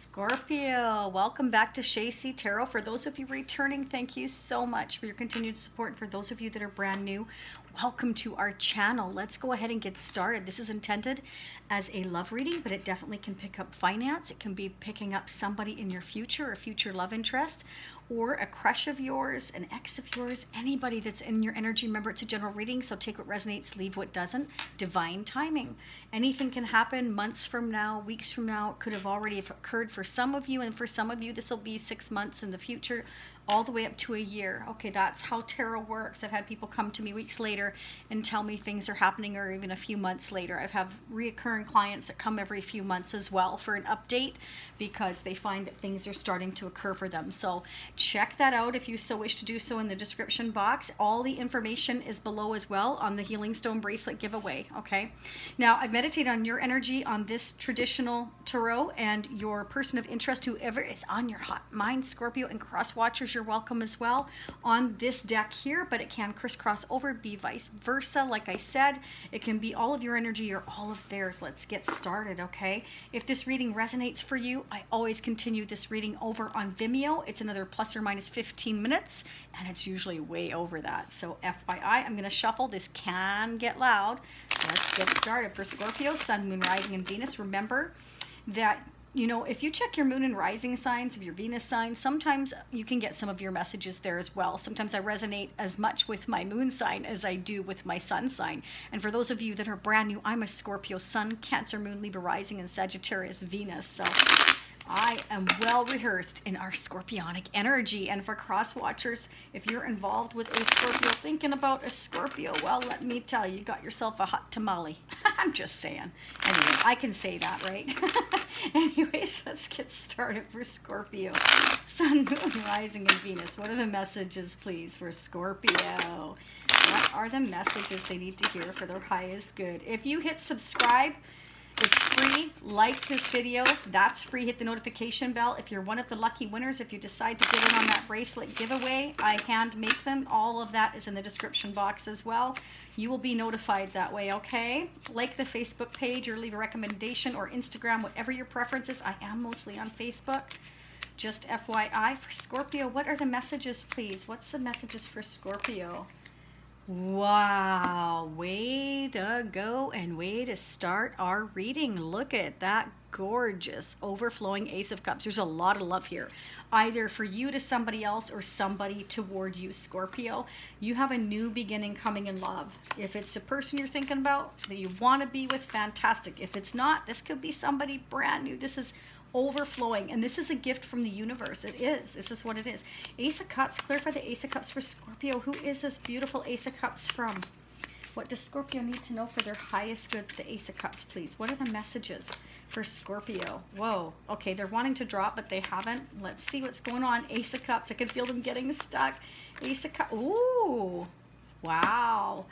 Scorpio, welcome back to Shay C Tarot. For those of you returning, thank you so much for your continued support. For those of you that are brand new, welcome to our channel. Let's go ahead and get started. This is intended as a love reading, but it definitely can pick up finance. It can be picking up somebody in your future, a future love interest, or a crush of yours, an ex of yours, anybody that's in your energy. Remember, it's a general reading, so take what resonates, leave what doesn't. Divine timing. Anything can happen months from now, weeks from now. It could have already occurred for some of you, and for some of you, this will be 6 months in the future, all the way up to a year. Okay, that's how tarot works. I've had people come to me weeks later and tell me things are happening, or even a few months later. I've had reoccurring clients that come every few months as well for an update because they find that things are starting to occur for them. So check that out if you so wish to do so in the description box. All the information is below as well on the Healing Stone bracelet giveaway. Okay, now I've meditated on your energy on this traditional tarot, and your person of interest, whoever is on your hot mind, Scorpio and Crosswatchers, you're welcome as well on this deck here, but it can crisscross over, be vice versa. Like I said, it can be all of your energy or all of theirs. Let's get started. Okay, if this reading resonates for you, I always continue this reading over on Vimeo. It's another plus or minus 15 minutes, and it's usually way over that. So FYI, I'm going to shuffle. This can get loud. Let's get started. For Scorpio, Sun, Moon, Rising, and Venus, remember that, you know, if you check your moon and rising signs of your Venus sign, sometimes you can get some of your messages there as well. Sometimes I resonate as much with my moon sign as I do with my sun sign. And for those of you that are brand new, I'm a Scorpio Sun, Cancer Moon, Libra Rising, and Sagittarius Venus. So I am well rehearsed in our scorpionic energy. And for Crosswatchers, if you're involved with a Scorpio, thinking about a Scorpio, well, let me tell you, you got yourself a hot tamale. I'm just saying. Anyway, I can say that, right? Anyways, let's get started for Scorpio. Sun, Moon, Rising, and Venus. What are the messages, please, for Scorpio? What are the messages they need to hear for their highest good? If you hit subscribe, it's free. Like this video, that's free. Hit the notification bell if you're one of the lucky winners. If you decide to get in on that bracelet giveaway, I hand make them. All of that is in the description box as well. You will be notified that way, okay? Like the Facebook page or leave a recommendation, or Instagram, whatever your preference is. I am mostly on Facebook. Just FYI. For Scorpio, what are the messages, please? What's the messages for Scorpio? Wow, way to go and way to start our reading. Look at that gorgeous overflowing Ace of Cups. There's a lot of love here, either for you to somebody else or somebody toward you, Scorpio. You have a new beginning coming in love. If it's a person you're thinking about that you want to be with, fantastic. If it's not, this could be somebody brand new. This is overflowing, and this is a gift from the universe. It is. This is what it is. Ace of Cups. Clarify the Ace of Cups for Scorpio. Who is this beautiful Ace of Cups from? What does Scorpio need to know for their highest good? The Ace of Cups, please. What are the messages for Scorpio? Whoa. Okay, they're wanting to drop, but they haven't. Let's see what's going on. Ace of Cups. I can feel them getting stuck. Ace of Cups. Ooh. Wow.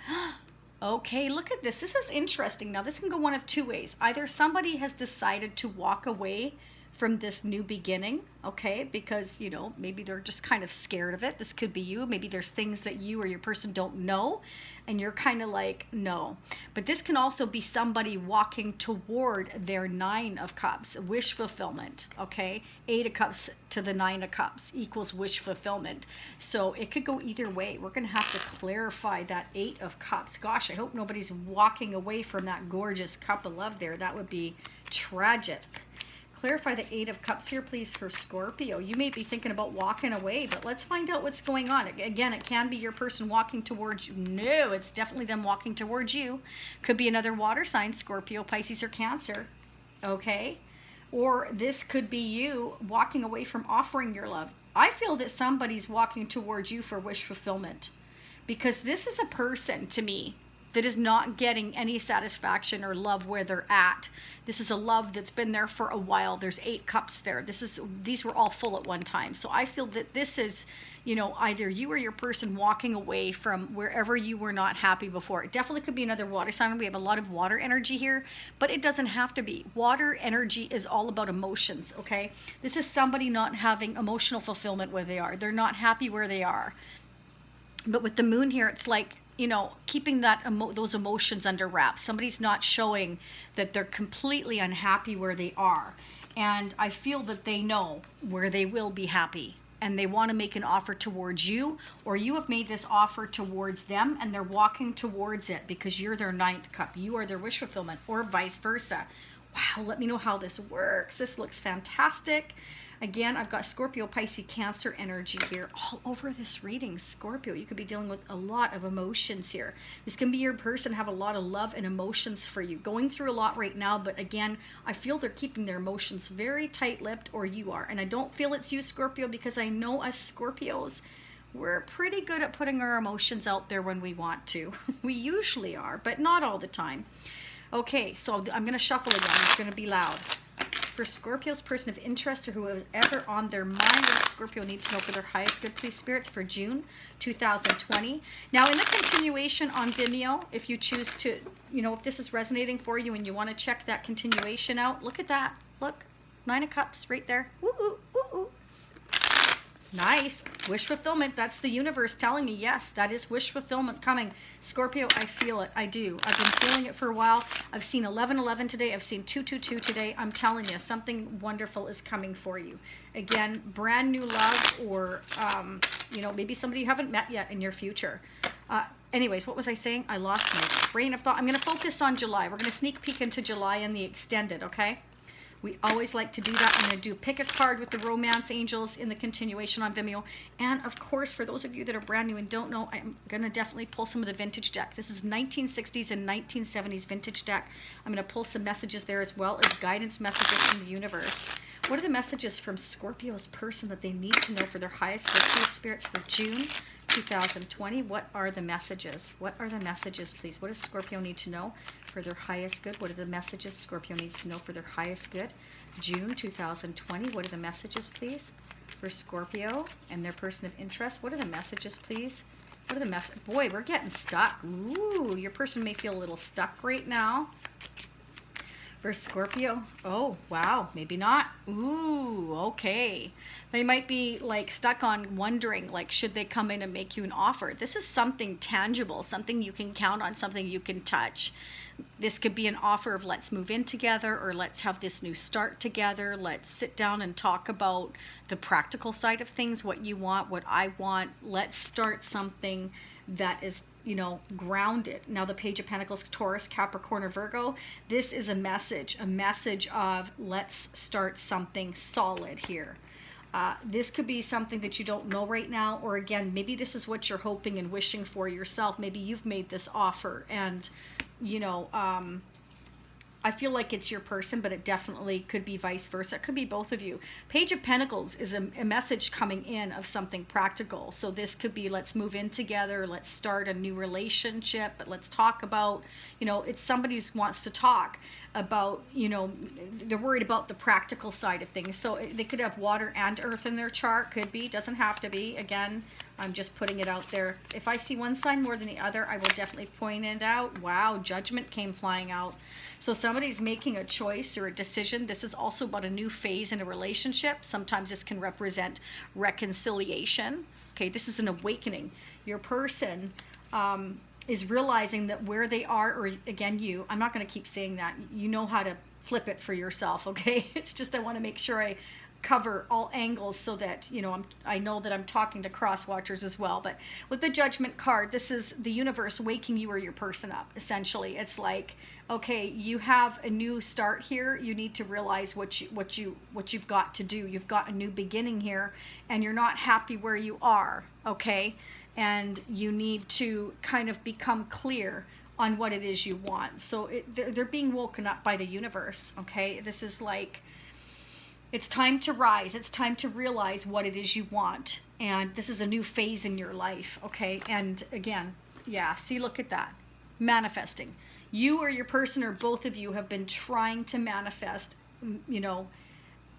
Okay, look at this. This is interesting. Now, this can go one of two ways. Either somebody has decided to walk away from this new beginning, okay, because, you know, maybe they're just kind of scared of it. This could be you. Maybe there's things that you or your person don't know, and you're kind of like, no. But this can also be somebody walking toward their Nine of Cups, wish fulfillment, okay? Eight of Cups to the Nine of Cups equals wish fulfillment. So it could go either way. We're going to have to clarify that Eight of Cups. Gosh, I hope nobody's walking away from that gorgeous cup of love there. That would be tragic. Clarify the Eight of Cups here, please, for Scorpio. You may be thinking about walking away, but let's find out what's going on. Again, it can be your person walking towards you. No, it's definitely them walking towards you. Could be another water sign, Scorpio, Pisces, or Cancer, okay? Or this could be you walking away from offering your love. I feel that somebody's walking towards you for wish fulfillment, because this is a person, to me, that is not getting any satisfaction or love where they're at. This is a love that's been there for a while. There's 8 cups there. These were all full at one time. So I feel that this is, you know, either you or your person walking away from wherever you were not happy before. It definitely could be another water sign. We have a lot of water energy here, but it doesn't have to be. Water energy is all about emotions, okay? This is somebody not having emotional fulfillment where they are. They're not happy where they are. But with the moon here, it's like, you know, keeping that those emotions under wraps. Somebody's not showing that they're completely unhappy where they are. And I feel that they know where they will be happy, and they want to make an offer towards you, or you have made this offer towards them and they're walking towards it because you're their ninth cup. You are their wish fulfillment, or vice versa. Wow, let me know how this works. This looks fantastic. Again, I've got Scorpio, Pisces, Cancer energy here all over this reading. Scorpio, you could be dealing with a lot of emotions here. This can be your person, have a lot of love and emotions for you. Going through a lot right now, but again, I feel they're keeping their emotions very tight-lipped, or you are. And I don't feel it's you, Scorpio, because I know us Scorpios, we're pretty good at putting our emotions out there when we want to. We usually are, but not all the time. Okay, so I'm going to shuffle again. It's going to be loud. For Scorpio's person of interest, or whoever on their mind, what does Scorpio need to know for their highest good, please, spirits, for June 2020? Now, in the continuation on Vimeo, if you choose to, if this is resonating for you and you want to check that continuation out, look at that. Look, 9 of Cups right there. Woo, woo, woo, woo. Nice. Wish fulfillment. That's the universe telling me, yes, that is wish fulfillment coming. Scorpio, I feel it. I do. I've been feeling it for a while. I've seen 1111 today. I've seen 222 today. I'm telling you, something wonderful is coming for you. Again, brand new love, or, maybe somebody you haven't met yet in your future. Anyways, what was I saying? I lost my train of thought. I'm going to focus on July. We're going to sneak peek into July and the extended, okay? We always like to do that. I'm going to do pick a card with the romance angels in the continuation on Vimeo. And of course, for those of you that are brand new and don't know, I'm going to definitely pull some of the vintage deck. This is 1960s and 1970s vintage deck. I'm going to pull some messages there, as well as guidance messages from the universe. What are the messages from Scorpio's person that they need to know for their highest good, spirits, for June 2020? What are the messages? What are the messages, please? What does Scorpio need to know for their highest good? What are the messages Scorpio needs to know for their highest good? June 2020. What are the messages, please, for Scorpio and their person of interest? What are the messages, please? What are the messages? Boy, we're getting stuck. Ooh, your person may feel a little stuck right now. For Scorpio, oh, wow, maybe not. Ooh, okay. They might be like stuck on wondering, like, should they come in and make you an offer? This is something tangible, something you can count on, something you can touch. This could be an offer of let's move in together, or let's have this new start together. Let's sit down and talk about the practical side of things, what you want, what I want. Let's start something that is grounded. Now, the Page of Pentacles, Taurus, Capricorn, or Virgo, this is a message of let's start something solid here. This could be something that you don't know right now, or again, maybe this is what you're hoping and wishing for yourself. Maybe you've made this offer and, I feel like it's your person, but it definitely could be vice versa. It could be both of you. Page of Pentacles is a message coming in of something practical. So this could be, let's move in together, let's start a new relationship, but let's talk about, it's somebody who wants to talk about, they're worried about the practical side of things. So they could have water and earth in their chart, could be, doesn't have to be. Again, I'm just putting it out there. If I see one sign more than the other, I will definitely point it out. Wow, Judgment came flying out. So somebody's making a choice or a decision. This is also about a new phase in a relationship. Sometimes this can represent reconciliation. Okay, this is an awakening. Your person is realizing that where they are, or again, I'm not going to keep saying that. You know how to flip it for yourself, okay? It's just I want to make sure I cover all angles so that I know that I'm talking to Crosswatchers as well. But with the Judgment card, this is the universe waking you or your person up. Essentially, it's like, okay, you have a new start here. You need to realize what you've got to do. You've got a new beginning here, and you're not happy where you are. Okay, and you need to kind of become clear on what it is you want. So they're being woken up by the universe. Okay, this is like, it's time to rise. It's time to realize what it is you want. And this is a new phase in your life, okay? And again, yeah, see, look at that. Manifesting. You or your person or both of you have been trying to manifest,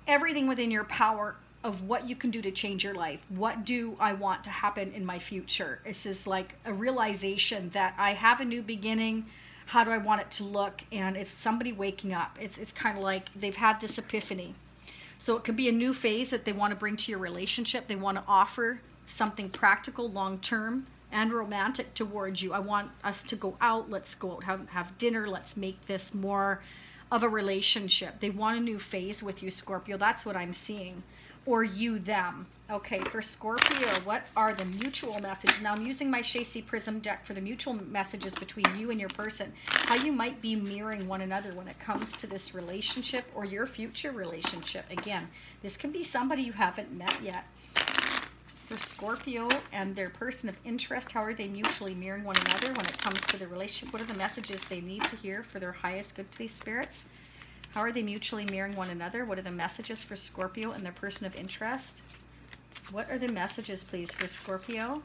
everything within your power of what you can do to change your life. What do I want to happen in my future? This is like a realization that I have a new beginning. How do I want it to look? And it's somebody waking up. It's kind of like they've had this epiphany. So it could be a new phase that they want to bring to your relationship. They want to offer something practical, long-term, and romantic towards you. I want us to go out. Let's go out, have dinner. Let's make this more of a relationship. They want a new phase with you, Scorpio. That's what I'm seeing. Or you, them. Okay, for Scorpio, what are the mutual messages? Now, I'm using my Shacy Prism deck for the mutual messages between you and your person. How you might be mirroring one another when it comes to this relationship or your future relationship. Again, this can be somebody you haven't met yet. For Scorpio and their person of interest, how are they mutually mirroring one another when it comes to the relationship? What are the messages they need to hear for their highest good, please, spirits? How are they mutually mirroring one another? What are the messages for Scorpio and their person of interest? What are the messages, please, for Scorpio?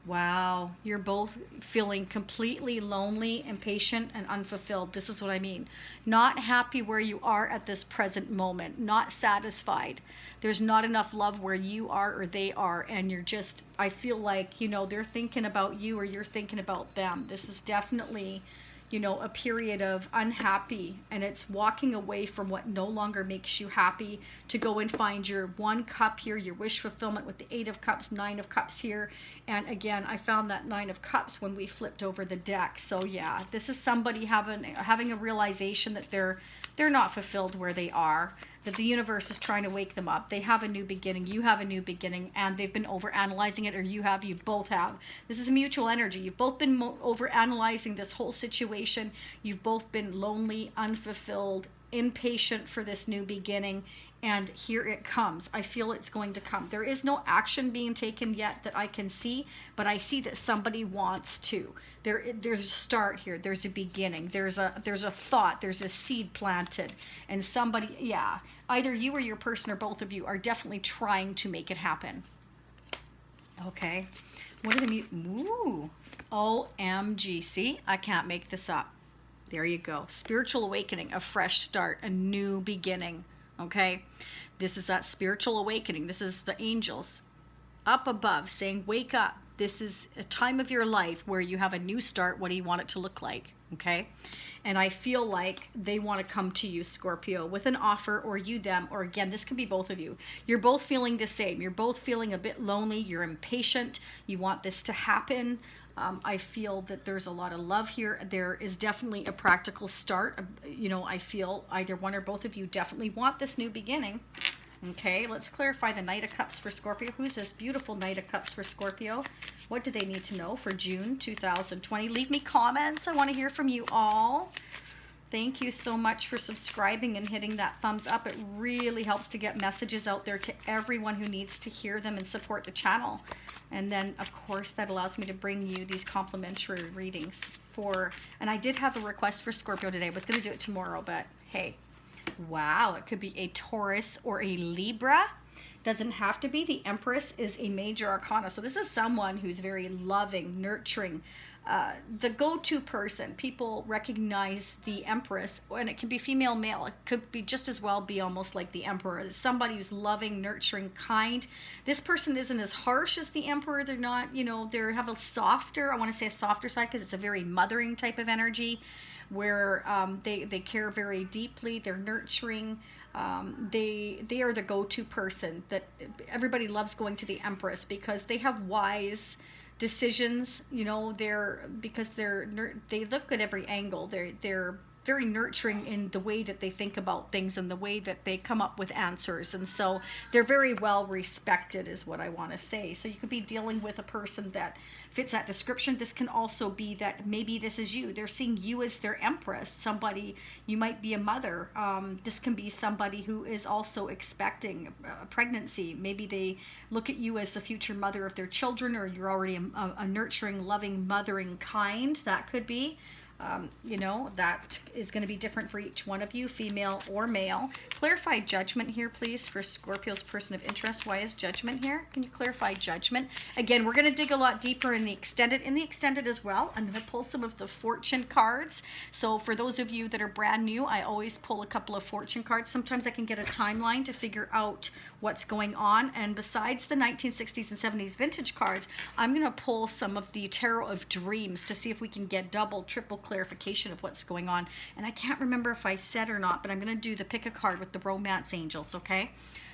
Wow, you're both feeling completely lonely, impatient, and unfulfilled. This is what I mean. Not happy where you are at this present moment. Not satisfied. There's not enough love where you are or they are. And you're just, I feel like, you know, they're thinking about you or you're thinking about them. This is definitely, you know, a period of unhappy, and it's walking away from what no longer makes you happy to go and find your one cup here, your wish fulfillment with the 8 of Cups, 9 of Cups here. And again, I found that 9 of Cups when we flipped over the deck. So yeah, this is somebody having a realization that they're not fulfilled where they are, that the universe is trying to wake them up. They have a new beginning, you have a new beginning, and they've been over analyzing it, or you both have. This is a mutual energy. You've both been over analyzing this whole situation. You've both been lonely, unfulfilled, impatient for this new beginning, and here it comes. I feel it's going to come. There is no action being taken yet that I can see, but I see that somebody wants to. There's a start here. There's a beginning. There's a thought. There's a seed planted, and somebody, yeah, either you or your person or both of you are definitely trying to make it happen. Okay, what are the ooh, OMG, see, I can't make this up. There you go. Spiritual awakening, a fresh start, a new beginning. Okay, this is that spiritual awakening. This is the angels up above saying, wake up. This is a time of your life where you have a new start. What do you want it to look like? Okay, and I feel like they want to come to you, Scorpio, with an offer, or you, them, or again, this can be both of you. You're both feeling the same. You're both feeling a bit lonely. You're impatient. You want this to happen. I feel that there's a lot of love here. There is definitely a practical start. You know, I feel either one or both of you definitely want this new beginning. Okay, let's clarify the Knight of Cups for Scorpio. Who's this beautiful Knight of Cups for Scorpio? What do they need to know for June 2020? Leave me comments. I want to hear from you all. Thank you so much for subscribing and hitting that thumbs up. It really helps to get messages out there to everyone who needs to hear them and support the channel. And then, of course, that allows me to bring you these complimentary readings and I did have a request for Scorpio today. I was going to do it tomorrow, but hey, wow, it could be a Taurus or a Libra. Doesn't have to be. The Empress is a major arcana. So this is someone who's very loving, nurturing, the go-to person. People recognize the Empress, and it can be female, male. It could be just as well be almost like the Emperor. Somebody who's loving, nurturing, kind. This person isn't as harsh as the Emperor. They're not, you know, they have a softer, I want to say a softer side, because it's a very mothering type of energy where they care very deeply. They're nurturing. They are the go-to person that everybody loves going to the Empress, because they have wise decisions, you know, they look at every angle. They're very nurturing in the way that they think about things and the way that they come up with answers. And so they're very well respected is what I want to say. So you could be dealing with a person that fits that description. This can also be that maybe this is you. They're seeing you as their Empress. Somebody, you might be a mother. This can be somebody who is also expecting a pregnancy. Maybe they look at you as the future mother of their children, or you're already a nurturing, loving, mothering kind. That could be. You know, that is going to be different for each one of you, female or male. Clarify judgment here, please, for Scorpio's person of interest. Why is judgment here? Can you clarify judgment? Again, we're going to dig a lot deeper in the extended. In the extended as well, I'm going to pull some of the fortune cards. So for those of you that are brand new, I always pull a couple of fortune cards. Sometimes I can get a timeline to figure out what's going on. And besides the 1960s and 70s vintage cards, I'm going to pull some of the Tarot of Dreams to see if we can get double, triple clarification of what's going on. And I can't remember if I said or not, but I'm going to do the pick a card with the romance angels, okay?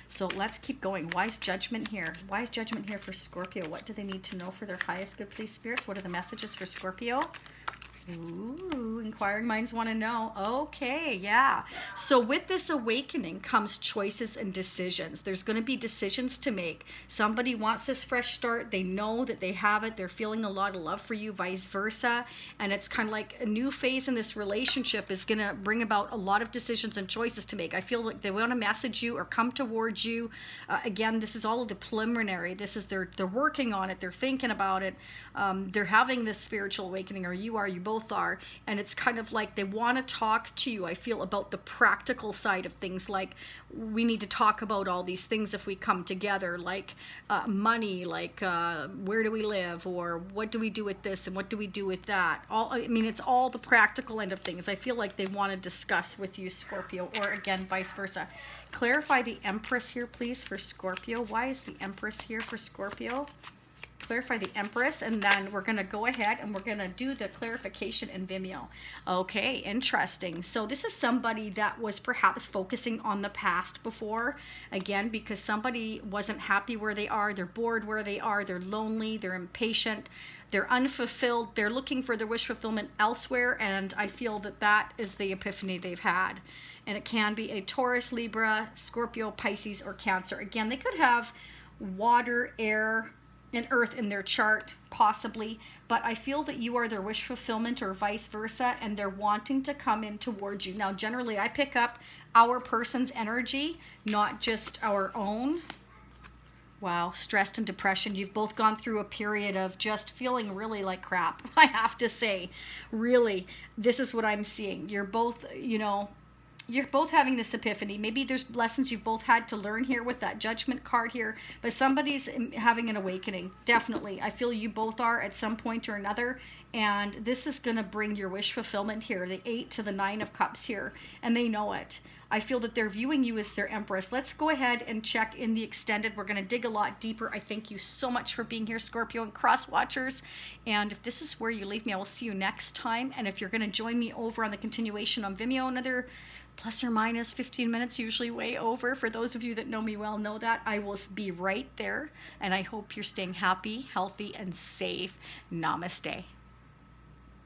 So let's keep going. Why is judgment here? Why is judgment here for Scorpio? What do they need to know for their highest good, please, spirits? What are the messages for Scorpio? Ooh, inquiring minds want to know. Okay, yeah. So with this awakening comes choices and decisions. There's going to be decisions to make. Somebody wants this fresh start. They know that they have it. They're feeling a lot of love for you, vice versa. And it's kind of like a new phase in this relationship is going to bring about a lot of decisions and choices to make. I feel like they want to message you or come towards you. Again, this is all of the preliminary. This is they're working on it. They're thinking about it. They're having this spiritual awakening, or you both are, and it's kind of like they want to talk to you, I feel, about the practical side of things. Like, we need to talk about all these things if we come together, like money, like where do we live, or what do we do with this and what do we do with that. I mean, it's all the practical end of things. I feel like they want to discuss with you, Scorpio, or again, vice versa. Clarify the Empress here, please, for Scorpio. Why is the Empress here for Scorpio? Clarify the Empress, and then we're going to go ahead and we're going to do the clarification in Vimeo. Okay, interesting. So this is somebody that was perhaps focusing on the past before, again, because somebody wasn't happy where they are, they're bored where they are, they're lonely, they're impatient, they're unfulfilled, they're looking for their wish fulfillment elsewhere, and I feel that that is the epiphany they've had. And it can be a Taurus, Libra, Scorpio, Pisces, or Cancer. Again, they could have water, air, and earth in their chart, possibly, but I feel that you are their wish fulfillment or vice versa, and they're wanting to come in towards you. Now, generally, I pick up our person's energy, not just our own. Wow, stressed and depression. You've both gone through a period of just feeling really like crap, I have to say. Really, this is what I'm seeing. You're both, you're both having this epiphany. Maybe there's lessons you've both had to learn here with that Judgment card here, but somebody's having an awakening. Definitely. I feel you both are at some point or another, and this is going to bring your wish fulfillment here, the 8 to the 9 of Cups here, and they know it. I feel that they're viewing you as their Empress. Let's go ahead and check in the extended. We're going to dig a lot deeper. I thank you so much for being here, Scorpio and Crosswatchers. And if this is where you leave me, I will see you next time. And if you're going to join me over on the continuation on Vimeo, another plus or minus 15 minutes, usually way over. For those of you that know me well, know that I will be right there. And I hope you're staying happy, healthy, and safe. Namaste.